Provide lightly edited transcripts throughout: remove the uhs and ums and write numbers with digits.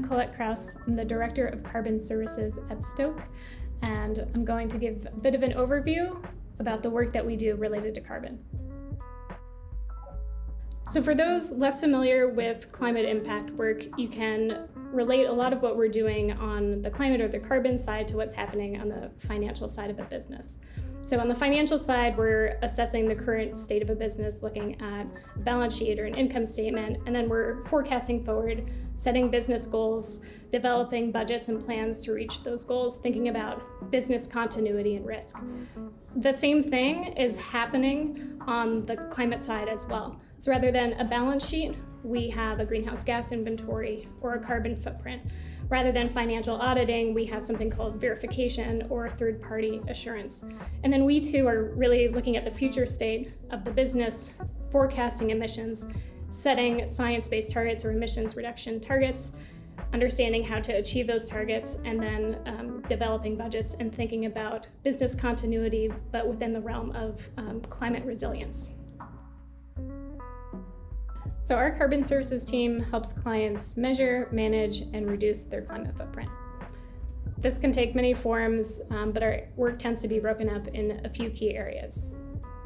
Colette Crouse. I'm the Director of Carbon Services at Stok, and I'm going to give a bit of an overview about the work that we do related to carbon. So for those less familiar with climate impact work, you can relate a lot of what we're doing on the climate or the carbon side to what's happening on the financial side of a business. So on the financial side, we're assessing the current state of a business, looking at a balance sheet or an income statement, and then we're forecasting forward, setting business goals, developing budgets and plans to reach those goals, thinking about business continuity and risk. The same thing is happening on the climate side as well. So rather than a balance sheet, we have a greenhouse gas inventory or a carbon footprint. Rather than financial auditing, we have something called verification or third-party assurance. And then we too are really looking at the future state of the business, forecasting emissions, setting science-based targets or emissions reduction targets, understanding how to achieve those targets, and then developing budgets and thinking about business continuity, but within the realm of climate resilience. So our carbon services team helps clients measure, manage, and reduce their climate footprint. This can take many forms, but our work tends to be broken up in a few key areas.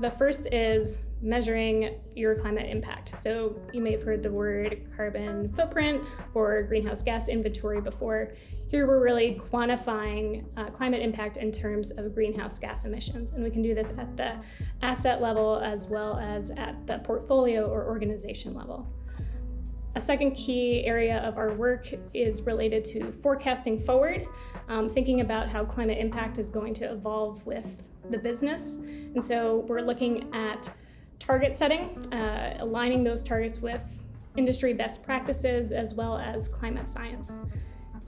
The first is measuring your climate impact. So you may have heard the word carbon footprint or greenhouse gas inventory before. Here we're really quantifying climate impact in terms of greenhouse gas emissions. And we can do this at the asset level as well as at the portfolio or organization level. A second key area of our work is related to forecasting forward, thinking about how climate impact is going to evolve with the business. And so we're looking at target setting, aligning those targets with industry best practices as well as climate science.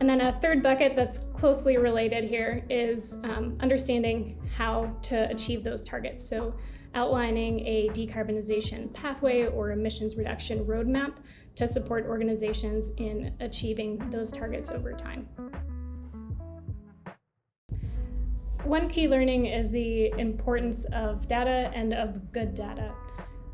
And then a third bucket that's closely related here is understanding how to achieve those targets. So outlining a decarbonization pathway or emissions reduction roadmap to support organizations in achieving those targets over time. One key learning is the importance of data and of good data.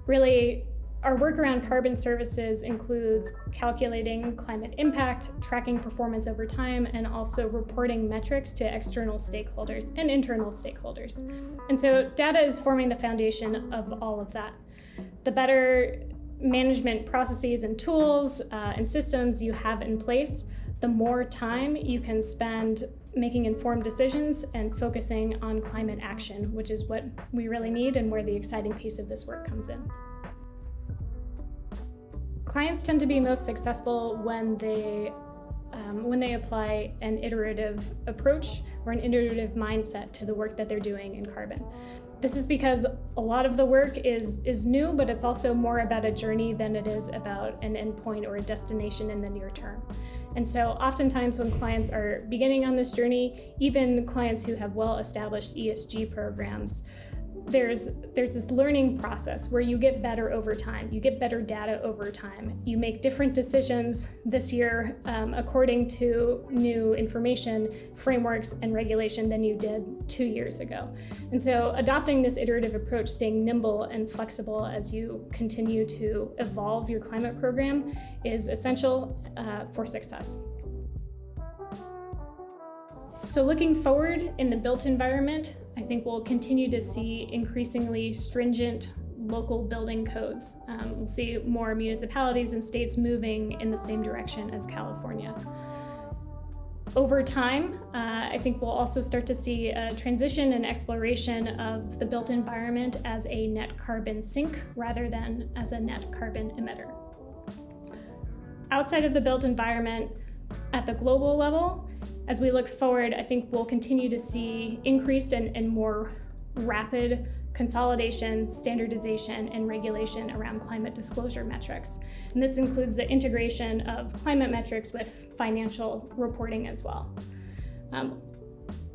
Really, our work around carbon services includes calculating climate impact, tracking performance over time, and also reporting metrics to external stakeholders and internal stakeholders. And so data is forming the foundation of all of that. The better management processes and tools and systems you have in place, the more time you can spend making informed decisions and focusing on climate action, which is what we really need and where the exciting piece of this work comes in. Clients tend to be most successful when they apply an iterative approach or an iterative mindset to the work that they're doing in carbon. This is because a lot of the work is new, but it's also more about a journey than it is about an endpoint or a destination in the near term. And so oftentimes when clients are beginning on this journey, even clients who have well-established ESG programs, there's this learning process where you get better over time. You get better data over time. You make different decisions this year according to new information, frameworks, and regulation than you did 2 years ago. And so adopting this iterative approach, staying nimble and flexible as you continue to evolve your climate program is essential for success. So looking forward in the built environment, I think we'll continue to see increasingly stringent local building codes. We'll see more municipalities and states moving in the same direction as California. Over time, I think we'll also start to see a transition and exploration of the built environment as a net carbon sink rather than as a net carbon emitter. Outside of the built environment, at the global level, as we look forward, I think we'll continue to see increased and more rapid consolidation, standardization, and regulation around climate disclosure metrics. And this includes the integration of climate metrics with financial reporting as well.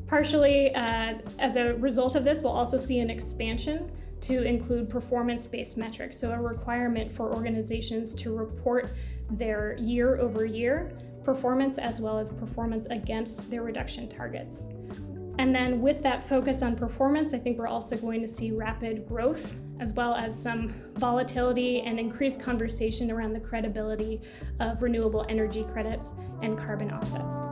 Partially, as a result of this, we'll also see an expansion to include performance-based metrics, so a requirement for organizations to report their year-over-year performance as well as performance against their reduction targets. And then with that focus on performance, I think we're also going to see rapid growth, as well as some volatility and increased conversation around the credibility of renewable energy credits and carbon offsets.